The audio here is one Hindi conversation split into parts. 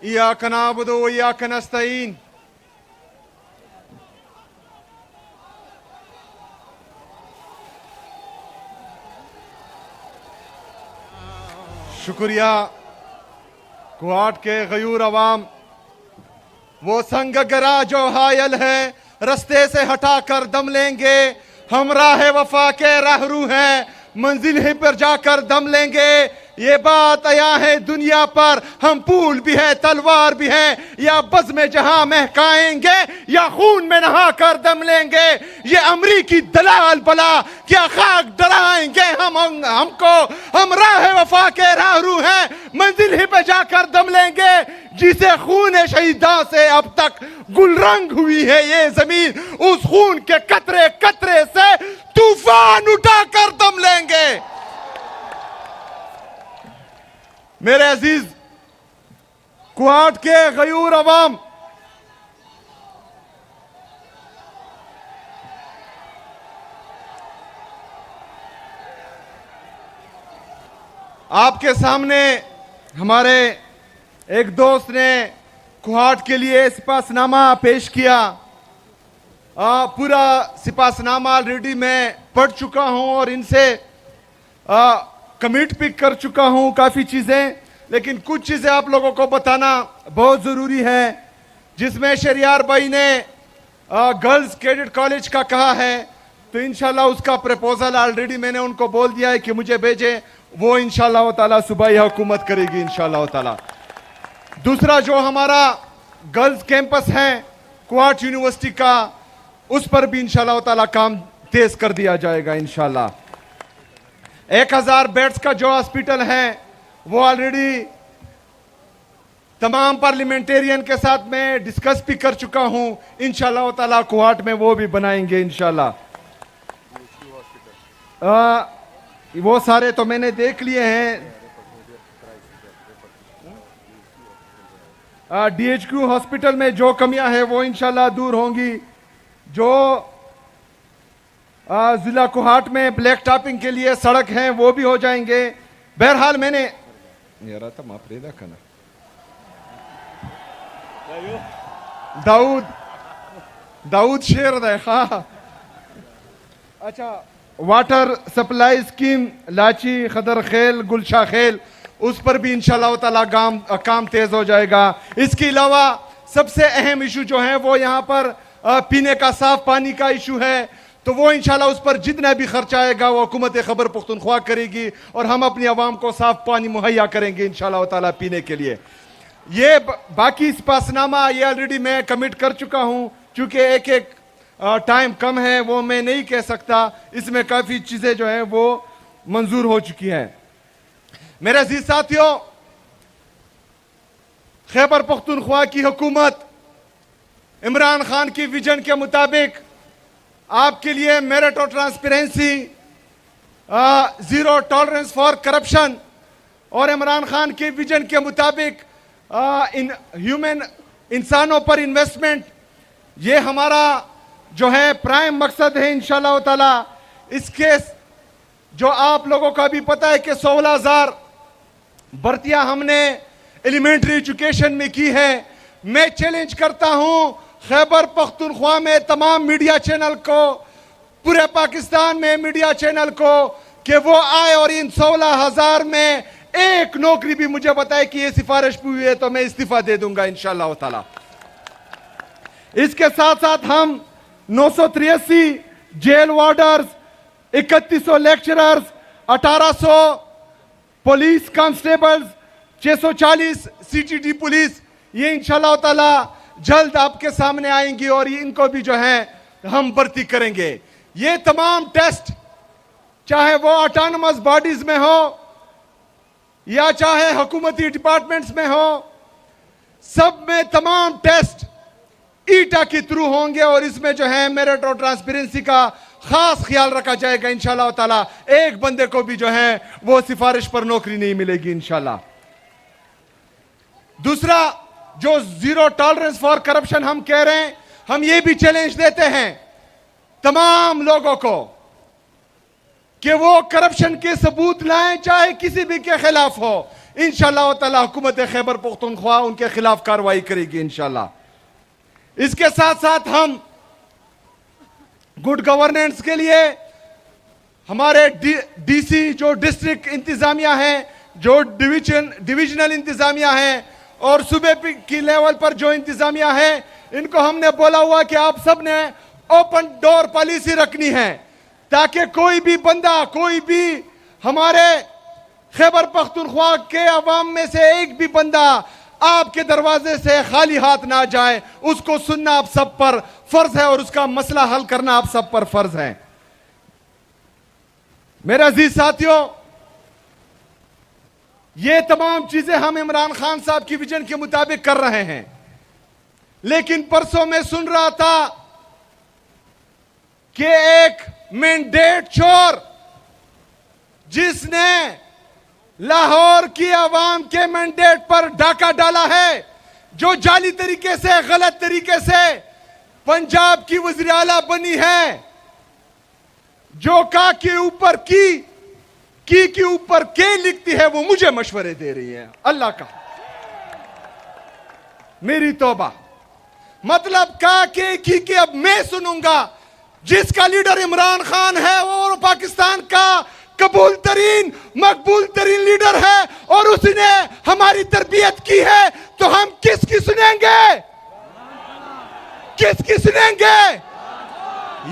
इय्याक नअबुदु व इय्याक नस्तईन। शुक्रिया। कुआट के गयूर अवाम, वो संग गरा जो हायल है, रस्ते से हटाकर दम लेंगे। हम राह वफा के राहरू हैं, मंजिल ही पर जाकर दम लेंगे। ये बात आया है दुनिया पर, हम पुल भी है तलवार भी है, या बज़ में जहां महकाएंगे या खून में नहा कर दम लेंगे। ये अमरीकी दलाल बला क्या खाक डराएंगे हमको। हम राह वफा के राहरू हैं, मंजिल ही पे जाकर दम लेंगे। जिसे खून शहीदा से अब तक गुलरंग हुई है ये जमीन, उस खून के कतरे कतरे से तूफान उठाकर दम लेंगे। मेरे अजीज कुआट के गयूर अवाम, आपके सामने हमारे एक दोस्त ने कुआट के लिए सिपासनामा पेश किया। पूरा सिपासनामा ऑलरेडी मैं पढ़ चुका हूं और इनसे कमिट भी कर चुका हूं काफ़ी चीज़ें, लेकिन कुछ चीज़ें आप लोगों को बताना बहुत ज़रूरी है। जिसमें शरियार भाई ने गर्ल्स कैडेट कॉलेज का कहा है, तो इंशाल्लाह उसका प्रपोजल ऑलरेडी मैंने उनको बोल दिया है कि मुझे भेजें। वो इंशाल्लाह ताला सुबह ही हुकूमत करेगी इंशाल्लाह ताला। दूसरा जो हमारा गर्ल्स कैंपस है कुआट यूनिवर्सिटी का, उस पर भी इंशाल्लाह ताला काम तेज कर दिया जाएगा इंशाल्लाह। 1000 बेड्स का जो हॉस्पिटल है वो ऑलरेडी तमाम पार्लियामेंटेरियन के साथ मैं डिस्कस भी कर चुका हूं। इंशाल्लाह ताला कुआट में वो भी बनाएंगे इंशाल्लाह। वो सारे तो मैंने देख लिए हैं। DHQ हॉस्पिटल में जो कमियां हैं वो इंशाल्लाह दूर होंगी। जो जिला कुहाट में ब्लैक टॉपिंग के लिए सड़क है वो भी हो जाएंगे। बहरहाल मैंने दाऊद शेर देखा। अच्छा, वाटर सप्लाई स्कीम लाची खदर खेल गुलशा खेल, उस पर भी इंशाल्लाह ताला काम तेज हो जाएगा। इसके अलावा सबसे अहम इशू जो है वो यहाँ पर पीने का साफ पानी का इशू है, तो वो इंशाल्लाह उस पर जितना भी खर्चा आएगा वो हुकूमत खैबर पख्तूनख्वा करेगी और हम अपनी आवाम को साफ पानी मुहैया करेंगे इंशाल्लाह ताला पीने के लिए। ये बाकी सिपासनामा ये ऑलरेडी मैं कमिट कर चुका हूँ। चूंकि एक टाइम कम है वो मैं नहीं कह सकता, इसमें काफ़ी चीज़ें जो हैं वो मंजूर हो चुकी हैं। मेरे अजीज साथियों, खैबर पख्तूनख्वा की हुकूमत इमरान खान की विजन के मुताबिक आपके लिए मेरिट और transparency, zero tolerance for corruption और इमरान खान के विजन के मुताबिक इंसानों पर इन्वेस्टमेंट, ये हमारा जो है प्राइम मकसद है इंशाल्लाह ताला। इसके जो आप लोगों का भी पता है कि 16,000 भर्तियां हमने एलिमेंट्री एजुकेशन में की है। मैं चैलेंज करता हूं खैबर पख्तूनख्वा में तमाम मीडिया चैनल को, पूरे पाकिस्तान में मीडिया चैनल को, कि वो आए और इन 16,000 में एक नौकरी भी मुझे बताए कि ये सिफारिश हुई है तो मैं इस्तीफा दे दूंगा इंशाल्लाह ताला। इसके साथ साथ हम 983 jail warders, 3100 lecturers, 1800 police constables, 640 CTD police, ये इंशाल्लाह ताला जल्द आपके सामने आएंगी और इनको भी जो है हम भर्ती करेंगे। ये तमाम टेस्ट चाहे वो ऑटोनमस बॉडीज में हो या चाहे हुकूमती डिपार्टमेंट्स में हो, सब में तमाम टेस्ट ईटा के थ्रू होंगे और इसमें जो है मेरिट और ट्रांसपेरेंसी का खास ख्याल रखा जाएगा इंशाल्लाह ताला। एक बंदे को भी जो है वो सिफारिश पर नौकरी नहीं मिलेगी इंशाल्लाह। दूसरा, जो जीरो टॉलरेंस फॉर करप्शन हम कह रहे हैं, हम ये भी चैलेंज देते हैं तमाम लोगों को कि वो करप्शन के सबूत लाएं, चाहे किसी भी के खिलाफ हो। इंशाअल्लाह ताला हुकूमत खैबर पख्तूनख्वा उनके खिलाफ कार्रवाई करेगी इंशाअल्लाह। इसके साथ साथ हम गुड गवर्नेंस के लिए हमारे डीसी जो डिस्ट्रिक्ट इंतजामिया है, जो डिविजनल इंतजामिया है और सूबे की लेवल पर जो इंतजामिया है, इनको हमने बोला हुआ कि आप सब ने ओपन डोर पॉलिसी रखनी है ताकि कोई भी बंदा, कोई भी हमारे खैबर पख्तूनख्वा के अवाम में से एक भी बंदा आपके दरवाजे से खाली हाथ ना जाए। उसको सुनना आप सब पर फर्ज है और उसका मसला हल करना आप सब पर फर्ज है। मेरे अजीज साथियों, ये तमाम चीजें हम इमरान खान साहब की विजन के मुताबिक कर रहे हैं, लेकिन परसों में सुन रहा था कि एक मैंडेट चोर जिसने लाहौर की आवाम के मैंडेट पर डाका डाला है, जो जाली तरीके से, गलत तरीके से पंजाब की वज़ीर आला बनी है, जो का के ऊपर की के ऊपर के लिखती है, वो मुझे मशवरे दे रही है। अल्लाह का मेरी तौबा, मतलब का के की के अब मैं सुनूंगा। जिसका लीडर इमरान खान है वो पाकिस्तान का कबूल तरीन, मकबूल तरीन लीडर है और उसने हमारी तरबियत की है, तो हम किसकी सुनेंगे? किसकी सुनेंगे?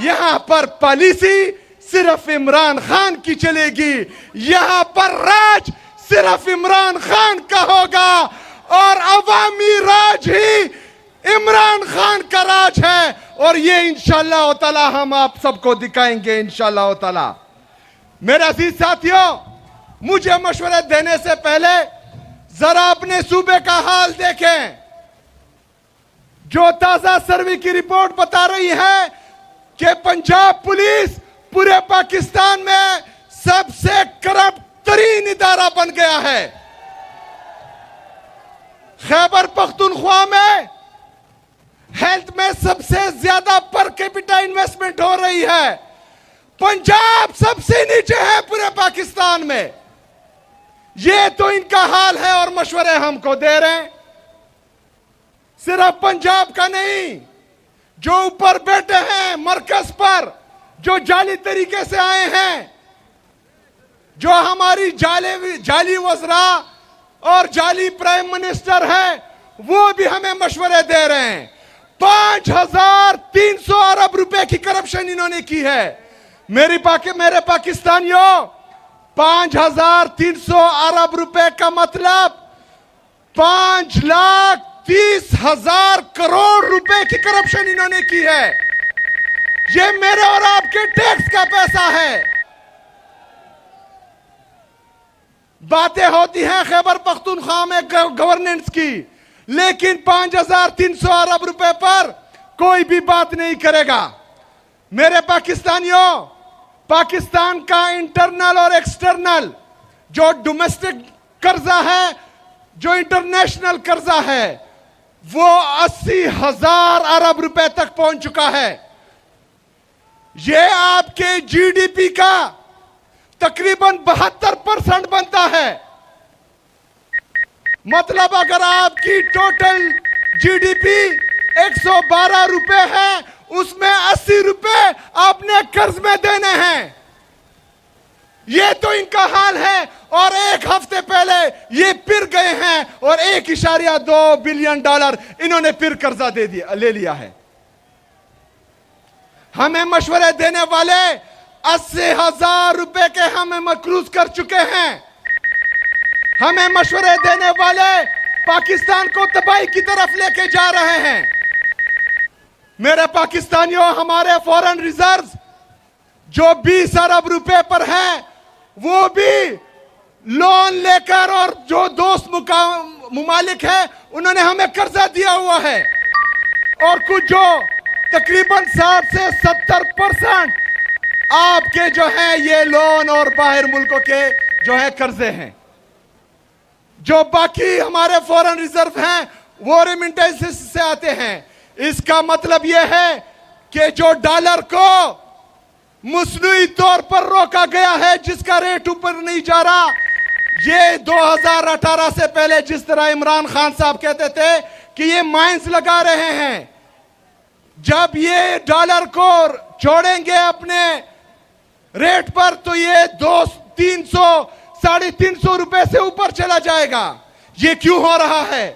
यहां पर पॉलिसी सिर्फ इमरान खान की चलेगी, यहां पर राज सिर्फ इमरान खान का होगा और अवामी राज ही इमरान खान का राज है। और ये इंशाअल्लाह ताला हम आप सबको दिखाएंगे इंशाअल्लाह ताला। मेरे अजीज साथियों, मुझे मशवरे देने से पहले जरा अपने सूबे का हाल देखें। जो ताजा सर्वे की रिपोर्ट बता रही है कि पंजाब पुलिस पूरे पाकिस्तान में सबसे करप्ट तरीन इदारा बन गया है। खैबर पख्तूनख्वा में हेल्थ में सबसे ज्यादा पर कैपिटा इन्वेस्टमेंट हो रही है। पंजाब सबसे नीचे है पूरे पाकिस्तान में। ये तो इनका हाल है और मशवरे हमको दे रहे हैं। सिर्फ पंजाब का नहीं, जो ऊपर बैठे हैं मरकज पर, जो जाली तरीके से आए हैं, जो हमारी जाली वज़रा और जाली प्राइम मिनिस्टर है, वो भी हमें मशवरे दे रहे हैं। 5300 अरब रुपए की करप्शन इन्होंने की है। मेरे पाकिस्तानियों, 5300 अरब रुपए का मतलब 5,30,000 करोड़ रुपए की करप्शन इन्होंने की है। ये मेरे और आपके टैक्स का पैसा है। बातें होती हैं खैबर पख्तूनख्वा में गवर्नेंस की, लेकिन 5300 अरब रुपए पर कोई भी बात नहीं करेगा। मेरे पाकिस्तानियों, पाकिस्तान का इंटरनल और एक्सटर्नल जो डोमेस्टिक कर्जा है, जो इंटरनेशनल कर्जा है, वो 80,000 अरब रुपए तक पहुंच चुका है। ये आपके जीडीपी का तकरीबन 72% बनता है। मतलब अगर आपकी टोटल जीडीपी 112 रुपए है, उसमें 80 रुपए आपने कर्ज में देने हैं। ये तो इनका हाल है। और एक हफ्ते पहले ये फिर गए हैं और 1.2 बिलियन डॉलर इन्होंने फिर कर्जा ले लिया है। हमें मशवरे देने वाले 80,000 रुपए के हमें मकरूज कर चुके हैं। हमें मशवरे देने वाले पाकिस्तान को तबाही की तरफ लेके जा रहे हैं। मेरे पाकिस्तानियों, हमारे फॉरेन रिजर्व्स जो 20 अरब रुपए पर है, वो भी लोन लेकर, और जो दोस्त मुमालिक है उन्होंने हमें कर्जा दिया हुआ है। और कुछ जो तकरीबन 60 से 70% आपके जो है ये लोन और बाहर मुल्कों के जो है कर्जे हैं। जो बाकी हमारे फॉरेन रिजर्व हैं वो रेमिटेंसेस से आते हैं। इसका मतलब यह है कि जो डॉलर को मसनूई तौर पर रोका गया है, जिसका रेट ऊपर नहीं जा रहा, ये 2018 से पहले जिस तरह इमरान खान साहब कहते थे कि ये माइंस लगा रहे हैं, जब ये डॉलर को छोड़ेंगे अपने रेट पर तो ये 200-300 350 रुपए से ऊपर चला जाएगा। ये क्यों हो रहा है?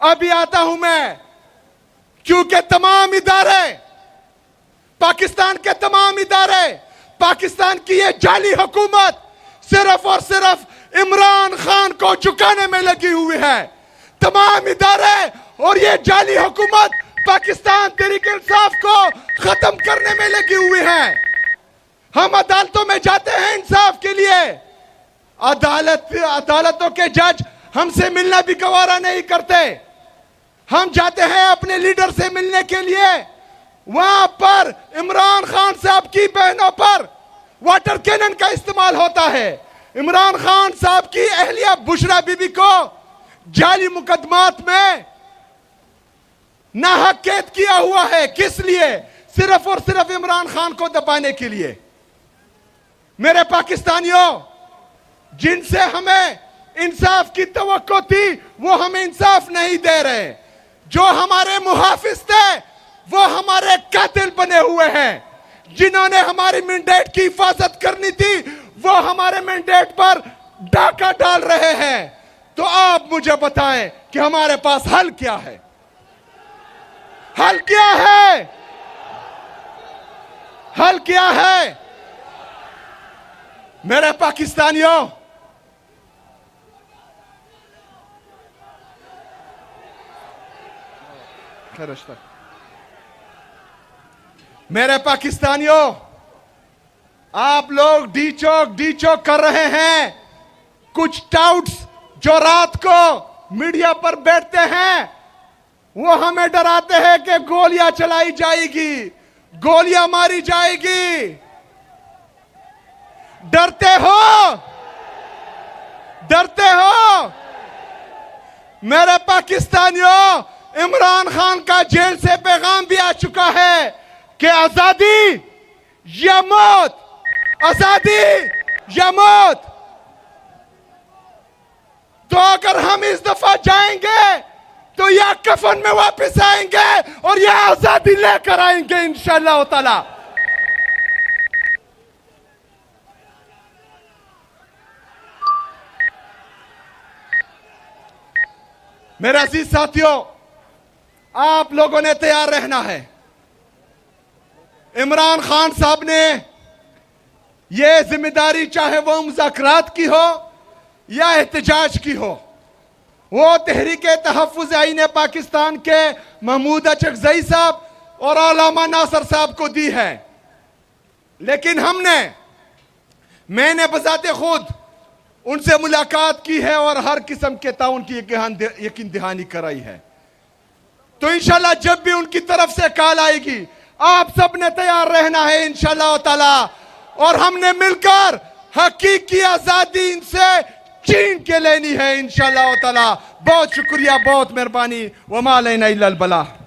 अभी आता हूं मैं, क्योंकि तमाम इदारे, पाकिस्तान के तमाम इदारे, पाकिस्तान की ये जाली हुकूमत सिर्फ और सिर्फ इमरान खान को चुकाने में लगी हुई है। तमाम इदारे और ये जाली हुकूमत पाकिस्तान तहरीक-ए-इंसाफ को खत्म करने में लगी हुई है। हम अदालतों में जाते हैं इंसाफ के लिए, अदालतों के जज हमसे मिलना भी गवारा नहीं करते। हम जाते हैं अपने लीडर से मिलने के लिए, वहां पर इमरान खान साहब की बहनों पर वाटर कैनन का इस्तेमाल होता है। इमरान खान साहब की अहलिया बुशरा बीबी को जाली मुकदमात में नाहक कैद किया हुआ है। किस लिए? सिर्फ और सिर्फ इमरान खान को दबाने के लिए। मेरे पाकिस्तानियों, जिनसे हमें इंसाफ की तवक्को थी वो हमें इंसाफ नहीं दे रहे। जो हमारे मुहाफिज थे वो हमारे कातिल बने हुए हैं। जिन्होंने हमारी मैंडेट की हिफाजत करनी थी वो हमारे मैंडेट पर डाका डाल रहे हैं। तो आप मुझे बताएं कि हमारे पास हल क्या है? हल क्या है? हल क्या है? मेरे पाकिस्तानियों, मेरे पाकिस्तानियों, आप लोग डी चौक कर रहे हैं। कुछ टाउट्स जो रात को मीडिया पर बैठते हैं वो हमें डराते हैं कि गोलियां चलाई जाएगी, गोलियां मारी जाएगी। डरते हो? डरते हो? मेरे पाकिस्तानियों, इमरान खान का जेल से पैगाम भी आ चुका है कि आजादी या मौत, आजादी या मौत। तो अगर हम इस दफा जाएंगे तो या कफन में वापस आएंगे और या आजादी लेकर आएंगे इंशाअल्लाह ताला। मेरे अजीज साथियों, आप लोगों ने तैयार रहना है। इमरान खान साहब ने यह जिम्मेदारी, चाहे वो मुज़ाकरात की हो या एहतजाज की हो, वो तहरीके तहफ़्फ़ुज़ आईन पाकिस्तान के महमूद अचकज़ई साहब और अल्लामा नासर साहब को दी है। लेकिन मैंने बजाते खुद उनसे मुलाकात की है और हर किस्म के ताउन की यकीन दहानी कराई है। तो इंशाल्लाह जब भी उनकी तरफ से कॉल आएगी, आप सब ने तैयार रहना है इंशाल्लाह ताला, और हमने मिलकर हकीकी आजादी इनसे छीन के लेनी है इंशाल्लाह ताला। बहुत शुक्रिया, बहुत मेहरबानी। वमा अलैना इल्लल बलाग।